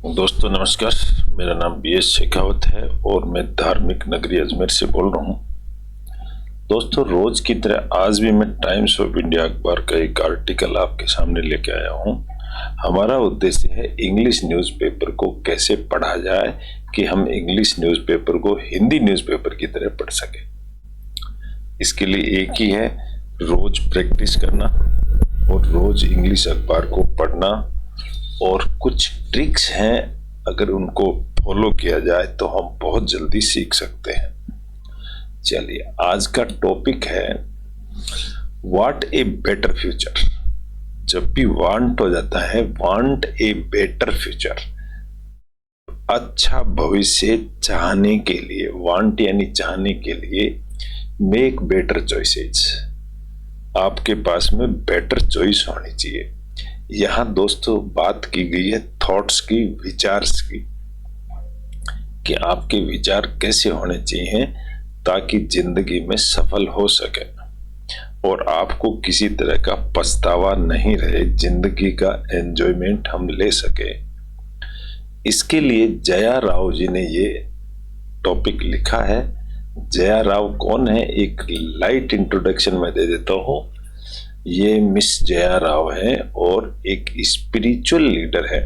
दोस्तों नमस्कार। मेरा नाम BS शेखावत है और मैं धार्मिक नगरी अजमेर से बोल रहा हूँ। दोस्तों रोज की तरह आज भी मैं टाइम्स ऑफ इंडिया अखबार का एक आर्टिकल आपके सामने लेके आया हूँ। हमारा उद्देश्य है इंग्लिश न्यूज़पेपर को कैसे पढ़ा जाए कि हम इंग्लिश न्यूज़पेपर को हिंदी न्यूज़पेपर की तरह पढ़ सकें। इसके लिए एक ही है, रोज प्रैक्टिस करना और रोज इंग्लिश अखबार को पढ़ना। और कुछ ट्रिक्स हैं, अगर उनको फॉलो किया जाए तो हम बहुत जल्दी सीख सकते हैं। चलिए आज का टॉपिक है व्हाट ए बेटर फ्यूचर। जब भी वांट हो जाता है, वांट ए बेटर फ्यूचर, अच्छा भविष्य चाहने के लिए, वांट यानी चाहने के लिए, मेक बेटर चॉइसेस। आपके पास में बेटर चॉइस होनी चाहिए। यहां दोस्तों बात की गई है थॉट्स की, विचार्स की, कि आपके विचार कैसे होने चाहिए ताकि जिंदगी में सफल हो सके और आपको किसी तरह का पछतावा नहीं रहे, जिंदगी का एंजॉयमेंट हम ले सके। इसके लिए जया राव जी ने ये टॉपिक लिखा है। जया राव कौन है, एक लाइट इंट्रोडक्शन में दे देता हूं। ये मिस जया राव है और एक स्पिरिचुअल लीडर है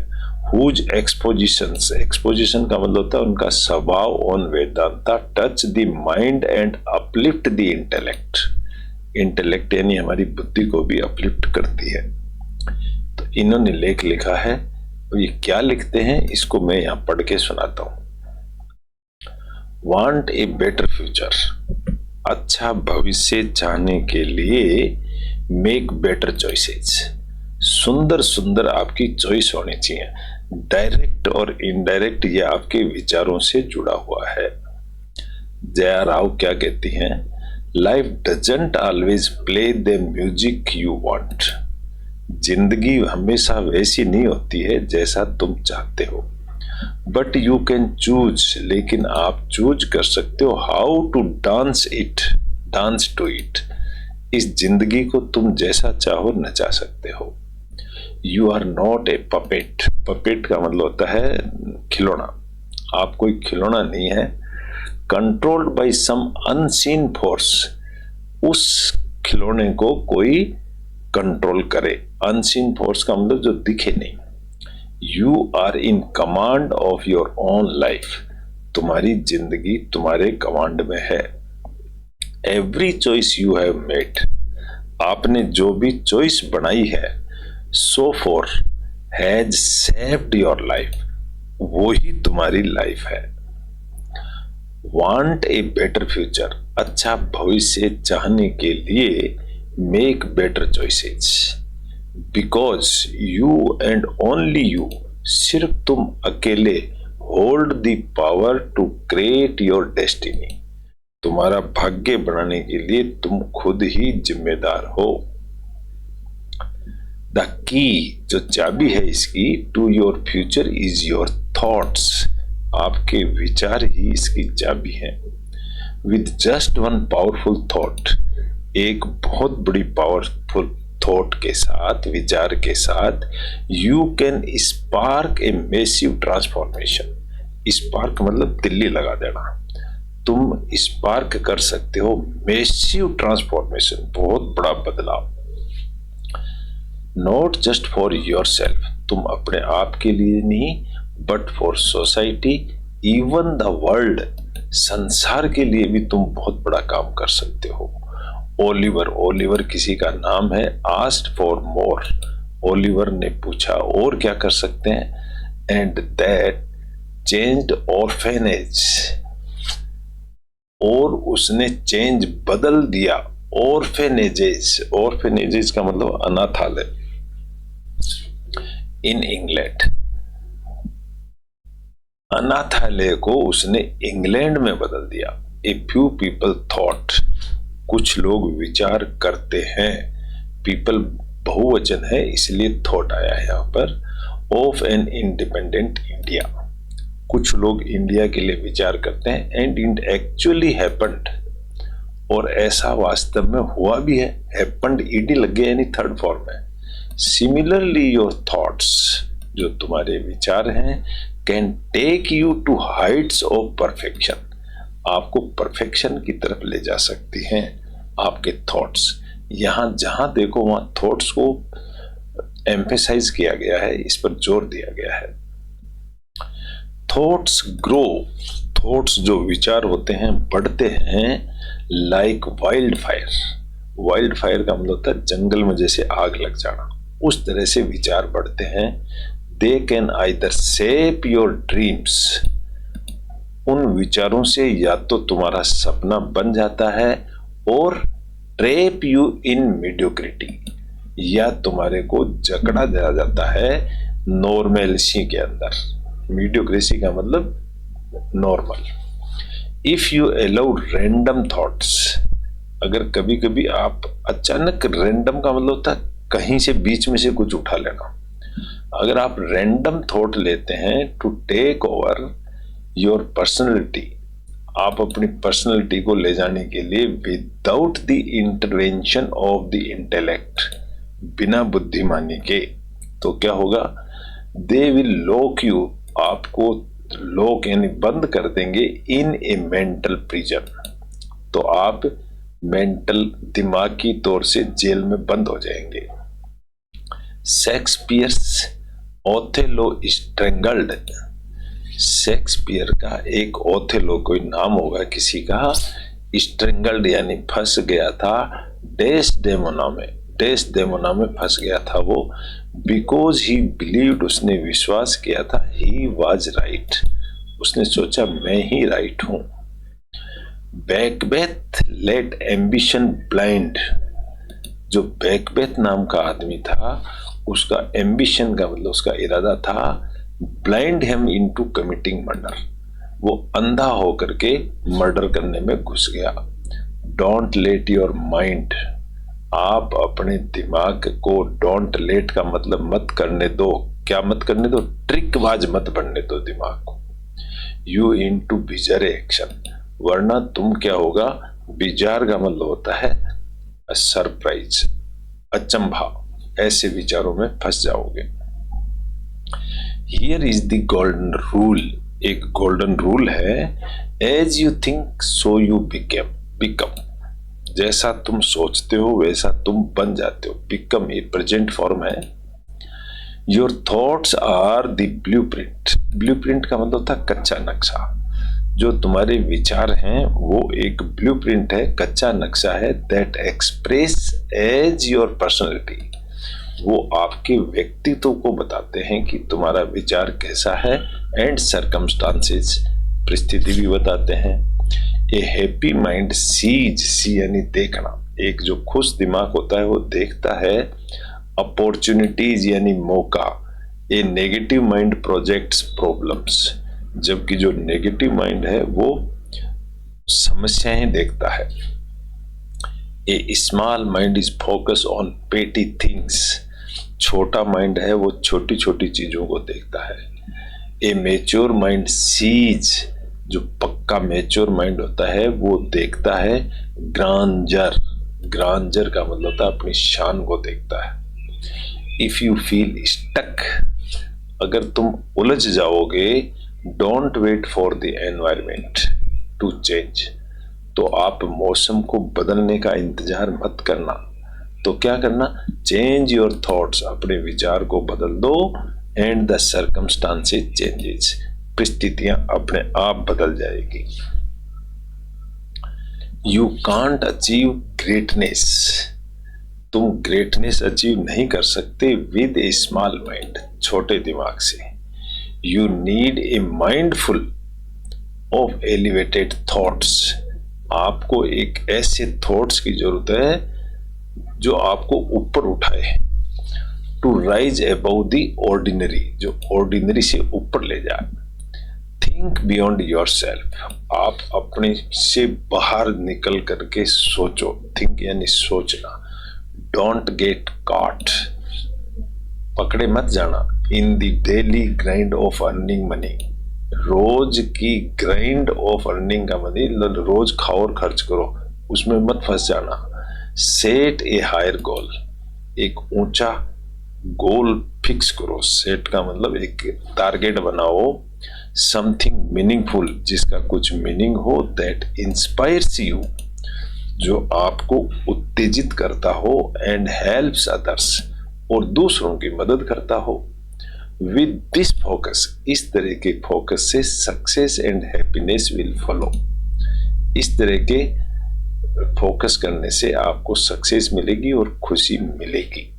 हुज एक्सपोजिशन का मतलब होता है उनका स्वभाव on Vedanta touch the mind and uplift the intellect यानी हमारी बुद्धि को भी अपलिफ्ट करती है। तो इन्होंने लेख लिखा है। ये क्या लिखते हैं इसको मैं यहाँ पढ़ के सुनाता हूँ। वांट ए बेटर फ्यूचर, अच्छा भविष्य चाहने के लिए मेक बेटर चॉइसेस। सुंदर सुंदर आपकी चॉइस होनी चाहिए। डायरेक्ट और इनडायरेक्ट ये आपके विचारों से जुड़ा हुआ है। जया राव क्या कहती हैं, life doesn't always play the music you want. जिंदगी हमेशा वैसी नहीं होती है जैसा तुम चाहते हो, बट यू कैन चूज, लेकिन आप चूज कर सकते हो how to dance to it. इस जिंदगी को तुम जैसा चाहो नचा सकते हो। You are not a puppet. Puppet का मतलब होता है खिलौना। आप कोई खिलौना नहीं है। Controlled by some unseen force, उस खिलौने को कोई कंट्रोल करे। अनसीन फोर्स का मतलब जो दिखे नहीं। You are in command of your own life. तुम्हारी जिंदगी तुम्हारे कमांड में है। Every choice you have made, आपने जो भी चॉइस बनाई है, so far has saved your life, वो ही तुम्हारी लाइफ है। वांट ए बेटर फ्यूचर, अच्छा भविष्य चाहने के लिए make better choices, because you and only you, सिर्फ तुम अकेले, hold the power to create your destiny. तुम्हारा भाग्य बनाने के लिए तुम खुद ही जिम्मेदार हो। द की, जो चाबी है इसकी, to your future is your thoughts. आपके विचार ही इसकी चाबी है। With just one powerful thought, एक बहुत बड़ी पावरफुल थॉट के साथ, विचार के साथ, you can spark a massive transformation. Spark मतलब तिल्ली लगा देना। तुम स्पार्क कर सकते हो मैसिव ट्रांसफॉर्मेशन, बहुत बड़ा बदलाव। Not just for your self, तुम अपने आप के लिए नहीं, but for society, even the world, संसार के लिए भी तुम बहुत बड़ा काम कर सकते हो। ओलिवर किसी का नाम है। आस्क्ड फॉर मोर, ओलिवर ने पूछा और क्या कर सकते हैं। एंड दैट चेंज्ड ऑर्फेनेज, और उसने चेंज बदल दिया ऑर्फेनेजेस का मतलब अनाथालय इन इंग्लैंड। अनाथालय को उसने इंग्लैंड में बदल दिया। ए फ्यू पीपल थॉट, कुछ लोग विचार करते हैं। पीपल बहुवचन है इसलिए थॉट आया है यहाँ पर। ऑफ एन इंडिपेंडेंट इंडिया, कुछ लोग इंडिया के लिए विचार करते हैं। एंड इट एक्चुअली हैपेंड, और ऐसा वास्तव में हुआ भी है। हैपेंड ईडी लग गया यानी थर्ड फॉर्म है। सिमिलरली योर थॉट्स, जो तुम्हारे विचार हैं, can take you to heights of perfection, आपको परफेक्शन की तरफ ले जा सकती हैं आपके थॉट्स। यहां जहां देखो वहां थॉट्स को एम्फेसाइज किया गया है, इस पर जोर दिया गया है। थॉट्स ग्रो, थॉट्स जो विचार होते हैं बढ़ते हैं like wild fire. Wild fire का मतलब होता है जंगल में जैसे आग लग जाना, उस तरह से विचार बढ़ते हैं। They can either shape your dreams, उन विचारों से या तो तुम्हारा सपना बन जाता है, और ट्रैप यू इन मीडियोक्रिटी, या तुम्हारे को जकड़ा जा जाता है नॉर्मलिसी के अंदर। मीडियोक्रेसी का मतलब normal. If you allow random thoughts, अगर कभी कभी आप अचानक, रैंडम का मतलब होता है कहीं से बीच में से कुछ उठा लेना, अगर आप रैंडम थॉट लेते हैं to take over your personality, आप अपनी पर्सनैलिटी को ले जाने के लिए without the intervention of the intellect, बिना बुद्धिमानी के, तो क्या होगा, दे विल लॉक यू, आपको लॉक यानी बंद कर देंगे इन ए मेंटल प्रिजन, तो आप मेंटल दिमागी तौर से जेल में बंद हो जाएंगे। शेक्सपियर्स ओथेलो स्ट्रेंगल्ड, शेक्सपियर का एक ओथेलो, कोई नाम होगा किसी का, स्ट्रेंगल्ड यानी फंस गया था डेस्डेमोना में, डेस्डेमोना में फंस गया था वो, बिकॉज ही बिलीव्ड, उसने विश्वास किया था, ही वाज राइट, उसने सोचा मैं ही राइट हूं। बैकबेथ लेट एम्बिशन ब्लाइंड, जो बैकबेथ नाम का आदमी था, उसका एम्बिशन का मतलब उसका इरादा था blind him into committing murder, वो अंधा होकर के मर्डर करने में घुस गया। डोंट लेट योर माइंड, आप अपने दिमाग को, डोंट लेट का मतलब मत करने दो, क्या मत करने दो, ट्रिकबाज मत बनने दो दिमाग को। यू इनटू बिजर एक्शन, वरना तुम क्या होगा, बिजार का मतलब होता है सरप्राइज, अचंभा, ऐसे विचारों में फंस जाओगे। Here is the golden rule, एक गोल्डन रूल है, as you think so you become, जैसा तुम सोचते हो वैसा तुम बन जाते हो। बिकम ये प्रेजेंट फॉर्म है। Your thoughts are the blueprint, blueprint का मतलब था कच्चा नक्शा, जो तुम्हारे विचार हैं वो एक ब्लूप्रिंट है, कच्चा नक्शा है, that express as your personality, वो आपके व्यक्तित्व को बताते हैं कि तुम्हारा विचार कैसा है, एंड सर्कमस्टांसेस, परिस्थिति भी बताते हैं। ए हैप्पी माइंड सीज, सी यानी देखना, एक जो खुश दिमाग होता है वो देखता है अपॉर्चुनिटीज यानी मौका। A negative mind projects problems, जबकि जो नेगेटिव माइंड है वो समस्याएं देखता है। A small mind is focus on petty things, छोटा माइंड है वो छोटी छोटी चीजों को देखता है। ए मेच्योर माइंड सीज, जो पक्का मेच्योर माइंड होता है वो देखता है ग्रांजर, ग्रांजर का मतलब होता है अपनी शान को देखता है। इफ यू फील स्टक, अगर तुम उलझ जाओगे, don't wait for the environment to change, तो आप मौसम को बदलने का इंतजार मत करना, तो क्या करना, चेंज योर थॉट्स, अपने विचार को बदल दो, एंड द सर्कमस्टांसेस चेंजेस, परिस्थितियां अपने आप बदल जाएगी। यू कांट अचीव ग्रेटनेस, तुम ग्रेटनेस अचीव नहीं कर सकते विद ए स्मॉल माइंड, छोटे दिमाग से। You need a mindful of elevated thoughts, आपको एक ऐसे थॉट्स की जरूरत है जो आपको ऊपर उठाए, to rise above the ordinary, जो ऑर्डिनरी से ऊपर ले जाए। थिंक बियॉन्ड योर सेल्फ, आप अपने से बाहर निकल करके सोचो, थिंक यानी सोचना। डोंट गेट कॉट, पकड़े मत जाना, in the daily grind of earning money, रोज की ग्राइंड ऑफ अर्निंग का मतलब रोज खाओ और खर्च करो, उसमें मत फंस जाना। सेट ए हायर गोल, एक ऊंचा गोल फिक्स करो, सेट का मतलब एक टारगेट बनाओ, समथिंग मीनिंगफुल, जिसका कुछ मीनिंग हो, दैट इंस्पायर्स यू, जो आपको उत्तेजित करता हो, एंड हेल्प्स अदर्स, और दूसरों की मदद करता हो। विद दिस फोकस, इस तरह के फोकस से success and happiness will follow. इस तरह के फोकस करने से आपको सक्सेस मिलेगी और खुशी मिलेगी।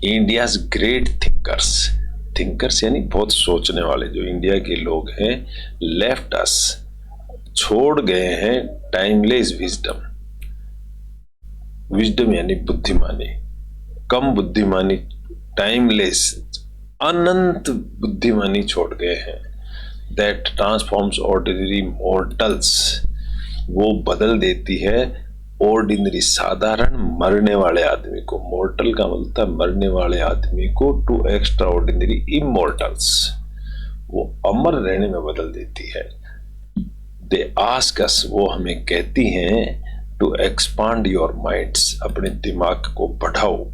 इंडियाज ग्रेट थिंकर्स, थिंकर्स यानी बहुत सोचने वाले जो इंडिया के लोग हैं, लेफ्ट अस, छोड़ गए हैं टाइमलेस विजडम। विजडम यानी बुद्धिमानी, कम बुद्धिमानी, टाइमलेस अनंत बुद्धिमानी छोड़ गए हैं। दैट ट्रांसफॉर्म्स ऑर्डिनरी मॉर्टल्स, वो बदल देती है ऑर्डिनरी साधारण मरने वाले आदमी को, मॉर्टल का मतलब है मरने वाले आदमी को, टू एक्स्ट्रा ऑर्डिनरी इमोर्टल्स, वो अमर रहने में बदल देती है। दे आस्क अस, वो हमें कहती हैं, टू एक्सपांड योर माइंड्स, अपने दिमाग को बढ़ाओ।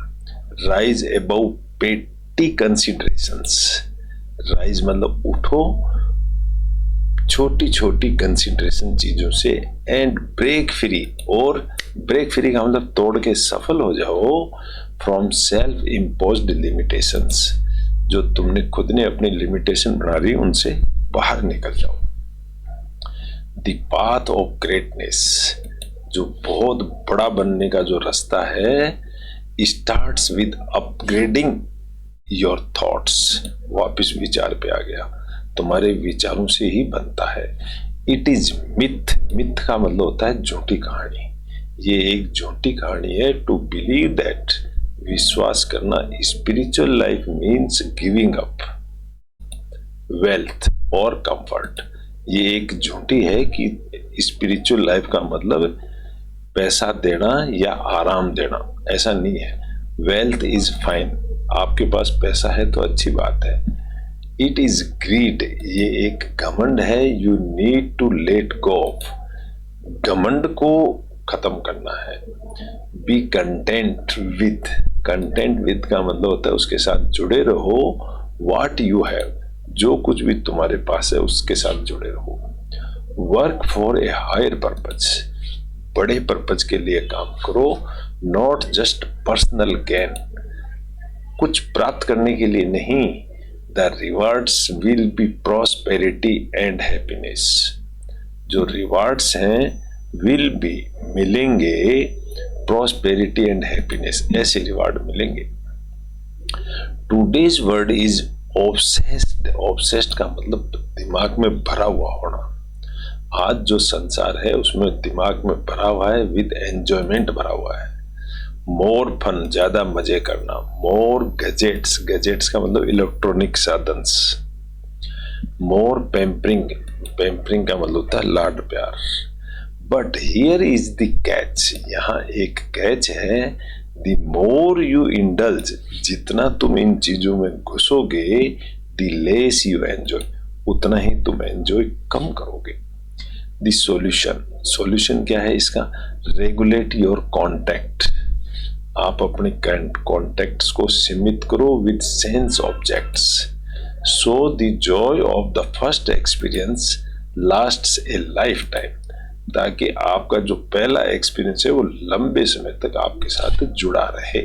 राइज अबव पेटी कंसिडरेशंस, राइज मतलब उठो छोटी छोटी कंसिडरेशन चीजों से, एंड ब्रेक फ्री, और ब्रेक फ्री का मतलब तोड़ के सफल हो जाओ, फ्रॉम सेल्फ इम्पोज्ड लिमिटेशंस, जो तुमने खुद ने अपनी लिमिटेशन बना ली उनसे बाहर निकल जाओ। द पाथ ऑफ ग्रेटनेस, जो बहुत बड़ा बनने का जो रास्ता है, starts with upgrading your thoughts, वापिस विचार पे आ गया, तुम्हारे विचारों से ही बनता है। इट इज मिथ, मिथ का मतलब होता है झूठी कहानी, ये एक झूठी कहानी है। टू बिलीव दैट, विश्वास करना, spiritual life means giving up wealth और कंफर्ट, ये एक झूठी है कि स्पिरिचुअल लाइफ का मतलब पैसा देना या आराम देना, ऐसा नहीं है। वेल्थ इज फाइन, आपके पास पैसा है तो अच्छी बात है। इट इज ग्रीड, ये एक घमंड है। You need to let go of, घमंड को खत्म करना है। Be content with, content with का मतलब होता है उसके साथ जुड़े रहो। व्हाट यू हैव, जो कुछ भी तुम्हारे पास है उसके साथ जुड़े रहो। Work for a higher purpose, बड़े पर्पज के लिए काम करो, नॉट जस्ट पर्सनल गेन, कुछ प्राप्त करने के लिए नहीं। The rewards will be prosperity and happiness, जो रिवार्ड्स हैं विल बी मिलेंगे, प्रॉस्पेरिटी एंड हैप्पीनेस, ऐसे रिवार्ड मिलेंगे। Today's word is obsessed, obsessed का मतलब दिमाग में भरा हुआ होना। आज जो संसार है उसमें दिमाग में भरा हुआ है, विद एंजॉयमेंट भरा हुआ है। मोर फन, ज्यादा मजे करना। मोर गैजेट्स, गैजेट्स का मतलब इलेक्ट्रॉनिक साधन्स। मोर पैम्परिंग, पैम्परिंग का मतलब होता है लाड प्यार। But here is the catch, यहाँ एक कैच है। द मोर यू इंडल्ज, जितना तुम इन चीजों में घुसोगे, द लेस यू एंजॉय, उतना ही तुम एंजॉय कम करोगे। द सॉल्यूशन, सॉल्यूशन क्या है इसका? रेगुलेट योर कॉन्टैक्ट, आप अपने कॉन्टैक्ट्स को सीमित करो with sense objects. So the Joy of the first experience lasts A life time, ताकि आपका जो पहला एक्सपीरियंस है वो लंबे समय तक आपके साथ जुड़ा रहे।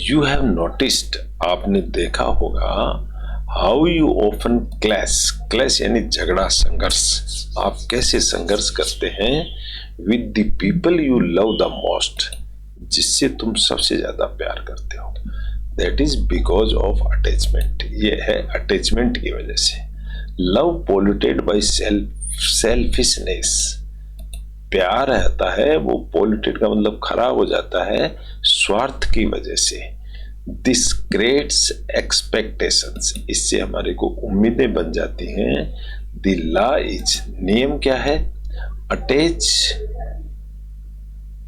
यू हैव नोटिस्ड, आपने देखा होगा, how you often clash, clash यानी झगड़ा, संघर्ष, आप कैसे संघर्ष करते हैं with the people you love the most, जिससे तुम सबसे ज्यादा प्यार करते हो। That is because of attachment, ये है अटैचमेंट की वजह से। लव पोल्यूटेड बाय सेल्फिशनेस, प्यार रहता है वो पोल्यूटेड का मतलब खराब हो जाता है स्वार्थ की वजह से। दिस क्रिएट्स एक्सपेक्टेशंस, इससे हमारे को उम्मीदें बन जाती हैं। द लॉ इज, नियम क्या है? अटैच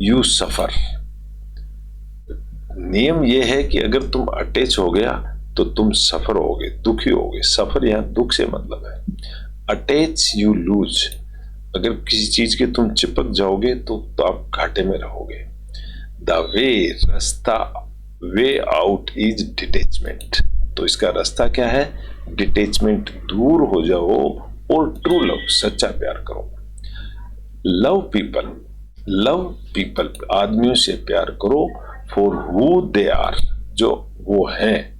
यू सफर, नियम यह है कि अगर तुम अटैच हो गया तो तुम सफर होगे, दुखी होगे। सफर यहां दुख से मतलब है। अटैच यू लूज, अगर किसी चीज के तुम चिपक जाओगे तो आप घाटे में रहोगे। द वे रास्ता, वे आउट इज डिटैचमेंट। तो इसका रास्ता क्या है? डिटैचमेंट, दूर हो जाओ और ट्रू लव, सच्चा प्यार करो। लव पीपल, लव पीपल, आदमियों से प्यार करो, फॉर हु दे आर, जो वो हैं।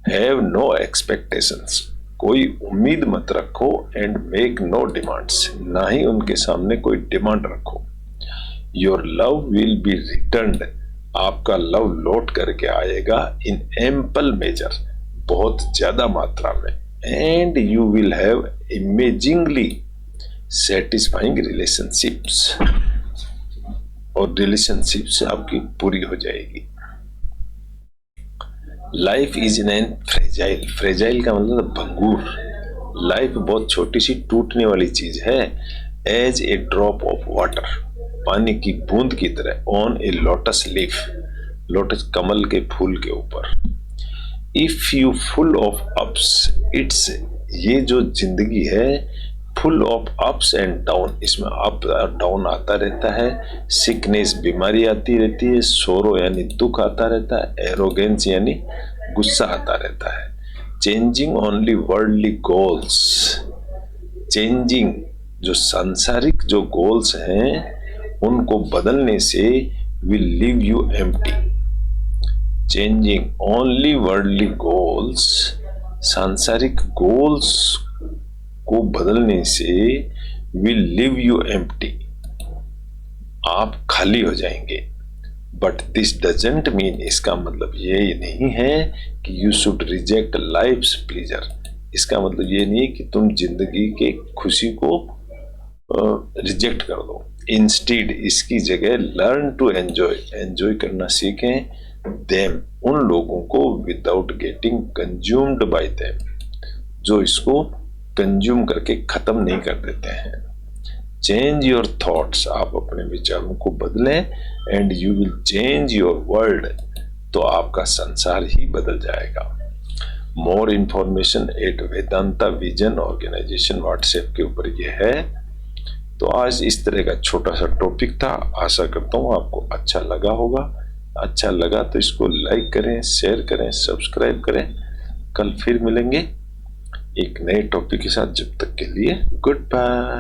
हैव नो एक्सपेक्टेशंस, कोई उम्मीद मत रखो। एंड मेक नो डिमांड्स, ना ही उनके सामने कोई डिमांड रखो। Your love will be returned, आपका लव लौट करके आएगा। इन एम्पल मेजर, बहुत ज्यादा मात्रा में। And you will have amazingly satisfying relationships, और रिलेशनशिप्स आपकी पूरी हो जाएगी। Life is an fragile, fragile का मतलब भंगूर। लाइफ बहुत छोटी सी टूटने वाली चीज है। As a drop of water, पानी की बूंद की तरह। On a lotus leaf, lotus कमल के फूल के ऊपर। If you full of ups, it's, ये जो जिंदगी है full of ups and down, इसमें अप और डाउन आता रहता है। सिकनेस, बीमारी आती रहती है। सोरो यानी दुख आता रहता है। एरोगेंस यानी गुस्सा आता रहता है। Changing only worldly goals, changing, जो सांसारिक जो गोल्स हैं उनको बदलने से will leave you empty. Changing only worldly goals, सांसारिक गोल्स को बदलने से विल लीव यू एम्प्टी, आप खाली हो जाएंगे। बट दिस डजंट मीन, इसका मतलब ये नहीं है कि you should reject life's pleasure. इसका मतलब ये नहीं है कि तुम जिंदगी के खुशी को रिजेक्ट कर दो। इंस्टीड, इसकी जगह लर्न टू एंजॉय, एंजॉय करना सीखें। देम, उन लोगों को, without getting consumed by them, जो इसको कंज्यूम करके खत्म नहीं कर देते हैं। चेंज योर थॉट्स, आप अपने विचारों को बदलें। And you will change your world, तो आपका संसार ही बदल जाएगा। More information at Vedanta vision organisation WhatsApp के ऊपर ये है। तो आज इस तरह का छोटा सा टॉपिक था। आशा करता हूँ आपको अच्छा लगा होगा। अच्छा लगा तो इसको लाइक करें, शेयर करें, सब्सक्राइब करें। कल फिर मिलेंगे एक नए टॉपिक के साथ। जब तक के लिए गुड बाय।